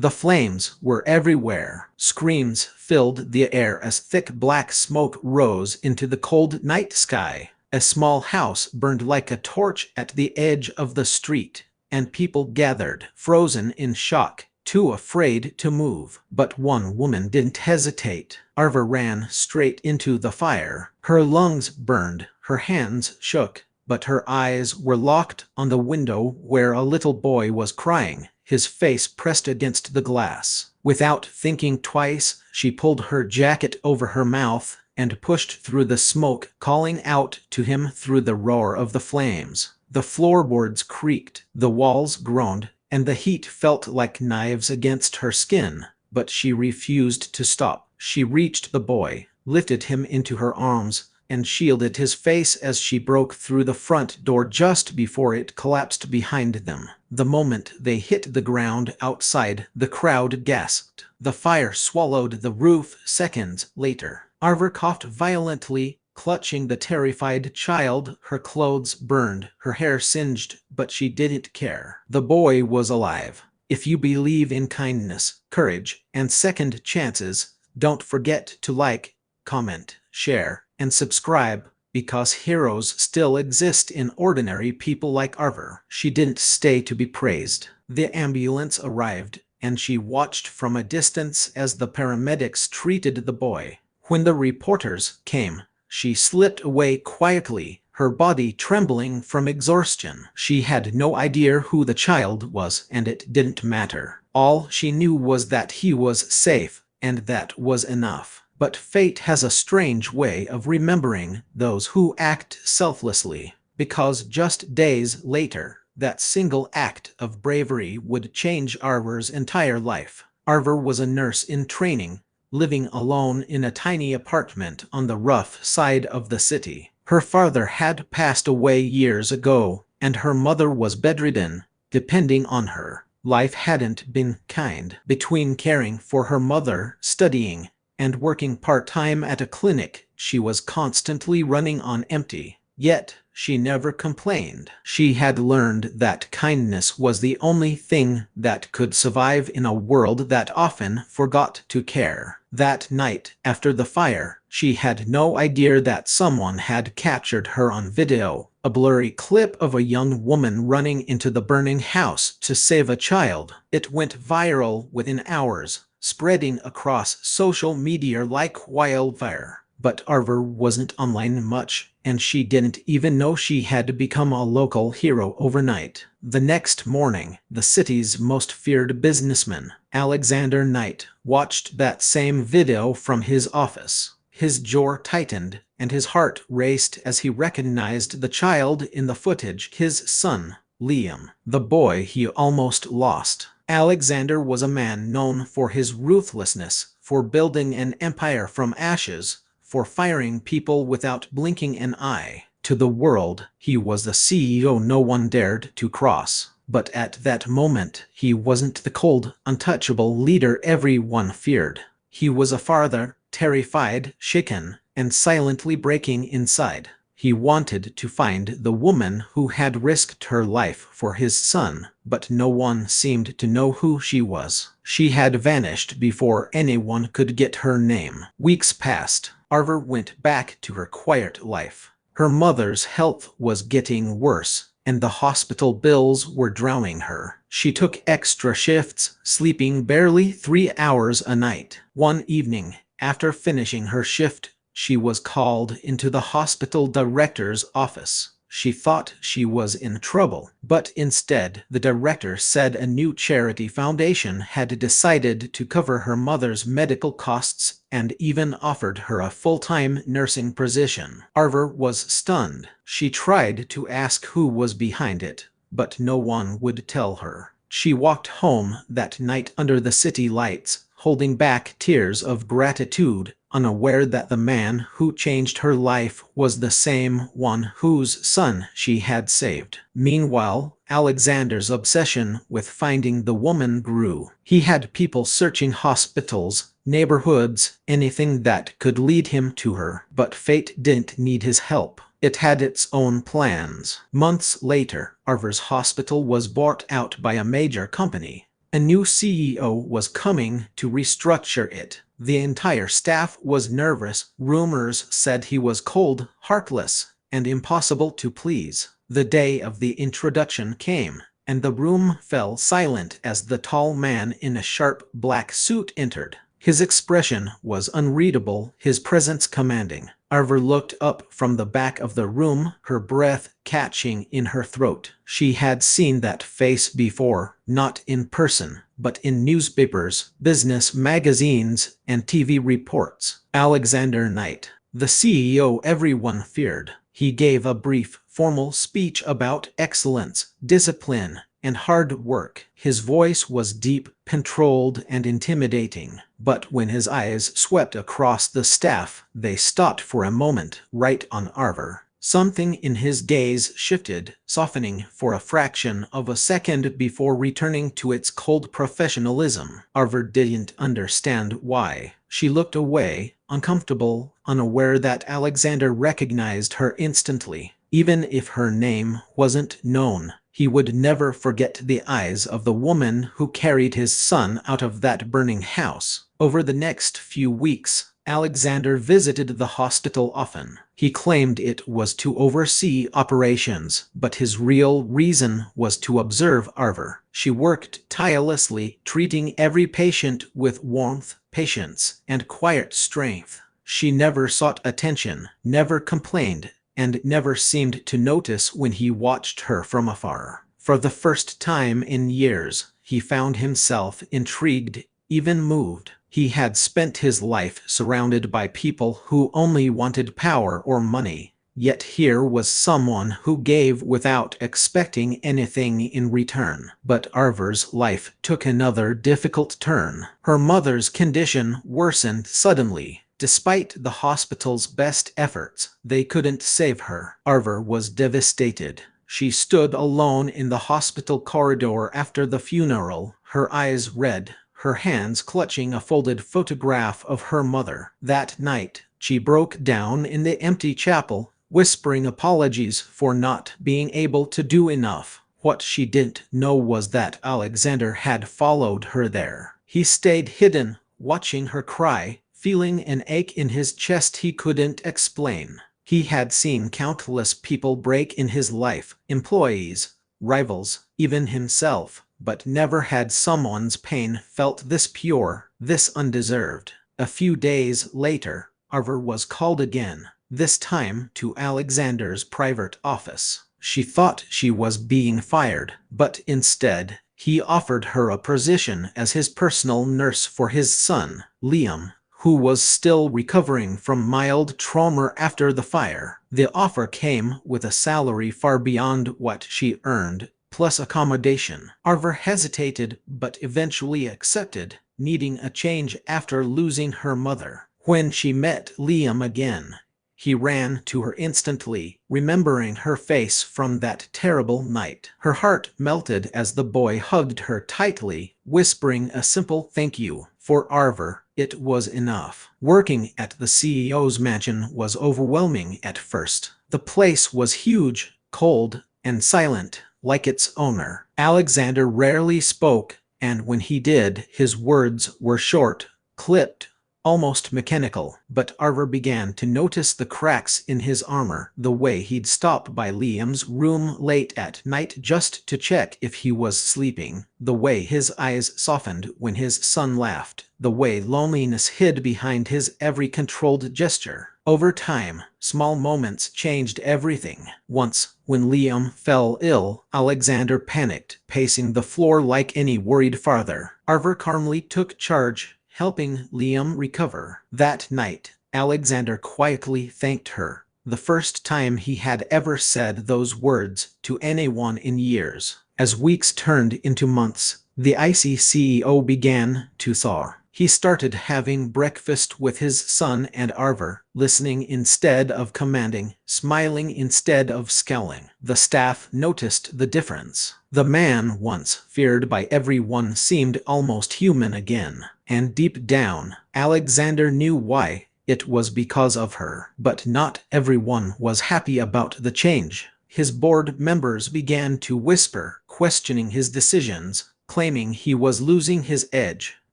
The flames were everywhere. Screams filled the air as thick black smoke rose into the cold night sky. A small house burned like a torch at the edge of the street, and people gathered, frozen in shock, too afraid to move. But one woman didn't hesitate. Arva ran straight into the fire. Her lungs burned, her hands shook, but her eyes were locked on the window where a little boy was crying, his face pressed against the glass. Without thinking twice, she pulled her jacket over her mouth and pushed through the smoke, calling out to him through the roar of the flames. The floorboards creaked, the walls groaned, and the heat felt like knives against her skin. But she refused to stop. She reached the boy, lifted him into her arms, and shielded his face as she broke through the front door just before it collapsed behind them. The moment they hit the ground outside, the crowd gasped. The fire swallowed the roof seconds later. Arva coughed violently, clutching the terrified child. Her clothes burned, her hair singed, but she didn't care. The boy was alive. If you believe in kindness, courage, and second chances, don't forget to like, comment, share, and subscribe, because heroes still exist in ordinary people like Arva. She didn't stay to be praised. The ambulance arrived, and she watched from a distance as the paramedics treated the boy. When the reporters came, she slipped away quietly, her body trembling from exhaustion. She had no idea who the child was, and it didn't matter. All she knew was that he was safe, and that was enough. But fate has a strange way of remembering those who act selflessly, because just days later, that single act of bravery would change Arva's entire life. Arva was a nurse in training, living alone in a tiny apartment on the rough side of the city. Her father had passed away years ago, and her mother was bedridden, depending on her. Life hadn't been kind. Between caring for her mother, studying, and working part-time at a clinic, she was constantly running on empty. Yet, she never complained. She had learned that kindness was the only thing that could survive in a world that often forgot to care. That night, after the fire, she had no idea that someone had captured her on video. A blurry clip of a young woman running into the burning house to save a child. It went viral within hours, spreading across social media like wildfire. But Arva wasn't online much, and she didn't even know she had become a local hero overnight. The next morning, the city's most feared businessman, Alexander Knight, watched that same video from his office. His jaw tightened, and his heart raced as he recognized the child in the footage, his son, Liam, the boy he almost lost. Alexander was a man known for his ruthlessness, for building an empire from ashes, for firing people without blinking an eye. To the world, he was the CEO no one dared to cross. But at that moment, he wasn't the cold, untouchable leader everyone feared. He was a father, terrified, shaken, and silently breaking inside. He wanted to find the woman who had risked her life for his son, but no one seemed to know who she was. She had vanished before anyone could get her name. Weeks passed. Arva went back to her quiet life. Her mother's health was getting worse, and the hospital bills were drowning her. She took extra shifts, sleeping barely 3 hours a night. One evening, after finishing her shift, she was called into the hospital director's office. She thought she was in trouble, but instead, the director said a new charity foundation had decided to cover her mother's medical costs and even offered her a full-time nursing position. Arva was stunned. She tried to ask who was behind it, but no one would tell her. She walked home that night under the city lights, holding back tears of gratitude, unaware that the man who changed her life was the same one whose son she had saved. Meanwhile, Alexander's obsession with finding the woman grew. He had people searching hospitals, neighborhoods, anything that could lead him to her. But fate didn't need his help. It had its own plans. Months later, Arva's hospital was bought out by a major company. A new CEO was coming to restructure it. The entire staff was nervous. Rumors said he was cold, heartless, and impossible to please. The day of the introduction came, and the room fell silent as the tall man in a sharp black suit entered. His expression was unreadable, his presence commanding. Arver looked up from the back of the room, her breath catching in her throat. She had seen that face before, not in person, but in newspapers, business magazines, and TV reports. Alexander Knight, the CEO everyone feared. He gave a brief, formal speech about excellence, discipline, and hard work. His voice was deep, controlled, and intimidating. But when his eyes swept across the staff, they stopped for a moment, right on Arver. Something in his gaze shifted, softening for a fraction of a second before returning to its cold professionalism. Arver didn't understand why. She looked away, uncomfortable, unaware that Alexander recognized her instantly. Even if her name wasn't known, he would never forget the eyes of the woman who carried his son out of that burning house. Over the next few weeks, Alexander visited the hospital often. He claimed it was to oversee operations, but his real reason was to observe Arver. She worked tirelessly, treating every patient with warmth, patience, and quiet strength. She never sought attention, never complained, and never seemed to notice when he watched her from afar. For the first time in years, he found himself intrigued, even moved. He had spent his life surrounded by people who only wanted power or money. Yet here was someone who gave without expecting anything in return. But Arver's life took another difficult turn. Her mother's condition worsened suddenly. Despite the hospital's best efforts, they couldn't save her. Arver was devastated. She stood alone in the hospital corridor after the funeral, her eyes red, her hands clutching a folded photograph of her mother. That night, she broke down in the empty chapel, whispering apologies for not being able to do enough. What she didn't know was that Alexander had followed her there. He stayed hidden, watching her cry, feeling an ache in his chest he couldn't explain. He had seen countless people break in his life, employees, rivals, even himself, but never had someone's pain felt this pure, this undeserved. A few days later, Arver was called again, this time to Alexander's private office. She thought she was being fired, but instead, he offered her a position as his personal nurse for his son, Liam, who was still recovering from mild trauma after the fire. The offer came with a salary far beyond what she earned, plus accommodation. Arver hesitated but eventually accepted, needing a change after losing her mother. When she met Liam again, he ran to her instantly, remembering her face from that terrible night. Her heart melted as the boy hugged her tightly, whispering a simple thank you. For Arver, it was enough. Working at the CEO's mansion was overwhelming at first. The place was huge, cold, and silent, like its owner. Alexander rarely spoke, and when he did, his words were short, clipped, almost mechanical. But Arver began to notice the cracks in his armor, the way he'd stop by Liam's room late at night just to check if he was sleeping, the way his eyes softened when his son laughed, the way loneliness hid behind his every controlled gesture. Over time, small moments changed everything. Once, when Liam fell ill, Alexander panicked, pacing the floor like any worried father. Arver calmly took charge, helping Liam recover. That night, Alexander quietly thanked her, the first time he had ever said those words to anyone in years. As weeks turned into months, the ICCEO began to thaw. He started having breakfast with his son and Arver, listening instead of commanding, smiling instead of scowling. The staff noticed the difference. The man once feared by everyone seemed almost human again. And deep down, Alexander knew why. It was because of her. But not everyone was happy about the change. His board members began to whisper, questioning his decisions, claiming he was losing his edge.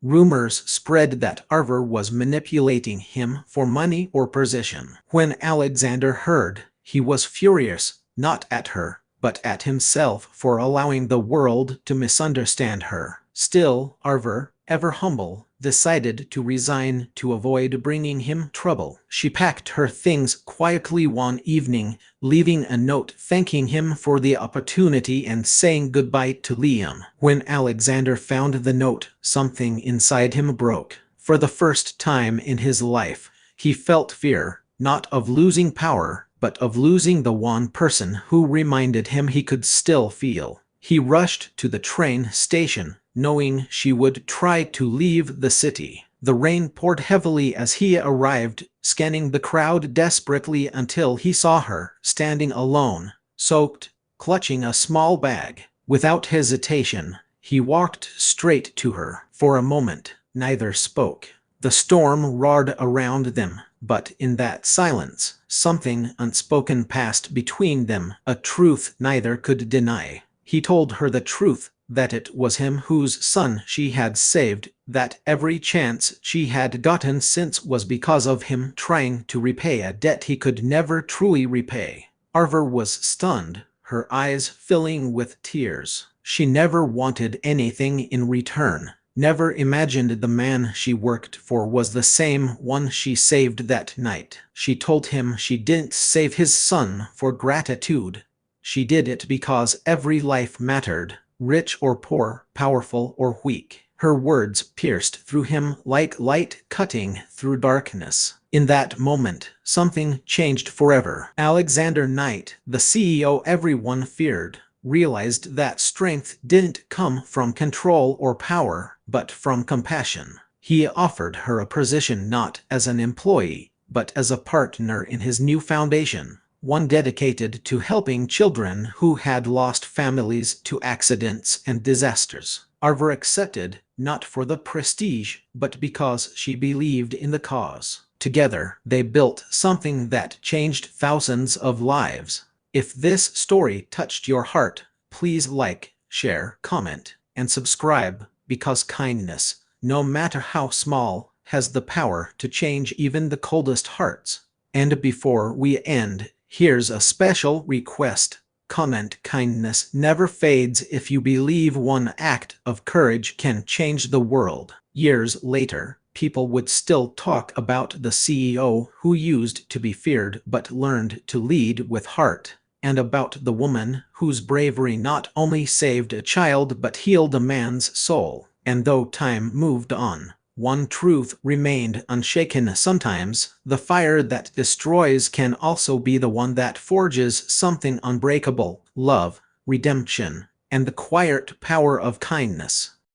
Rumors spread that Arver was manipulating him for money or position. When Alexander heard, he was furious, not at her, but at himself for allowing the world to misunderstand her. Still, Arver, ever humble, decided to resign to avoid bringing him trouble. She packed her things quietly one evening, leaving a note thanking him for the opportunity and saying goodbye to Liam. When Alexander found the note, something inside him broke. For the first time in his life, he felt fear, not of losing power, but of losing the one person who reminded him he could still feel. He rushed to the train station, knowing she would try to leave the city. The rain poured heavily as he arrived, scanning the crowd desperately until he saw her, standing alone, soaked, clutching a small bag. Without hesitation, he walked straight to her. For a moment, neither spoke. The storm roared around them, but in that silence, something unspoken passed between them, a truth neither could deny. He told her the truth, that it was him whose son she had saved, that every chance she had gotten since was because of him trying to repay a debt he could never truly repay. Arver was stunned, her eyes filling with tears. She never wanted anything in return, never imagined the man she worked for was the same one she saved that night. She told him she didn't save his son for gratitude. She did it because every life mattered, rich or poor, powerful or weak. Her words pierced through him like light cutting through darkness. In that moment, something changed forever. Alexander Knight, the CEO everyone feared, realized that strength didn't come from control or power, but from compassion. He offered her a position not as an employee, but as a partner in his new foundation, one dedicated to helping children who had lost families to accidents and disasters. Arver accepted, not for the prestige, but because she believed in the cause. Together, they built something that changed thousands of lives. If this story touched your heart, please like, share, comment, and subscribe, because kindness, no matter how small, has the power to change even the coldest hearts. And before we end, here's a special request. Comment: kindness never fades. If you believe one act of courage can change the world. Years later, people would still talk about the CEO who used to be feared but learned to lead with heart, and about the woman whose bravery not only saved a child but healed a man's soul. And though time moved on, one truth remained unshaken. Sometimes, the fire that destroys can also be the one that forges something unbreakable: love, redemption, and the quiet power of kindness.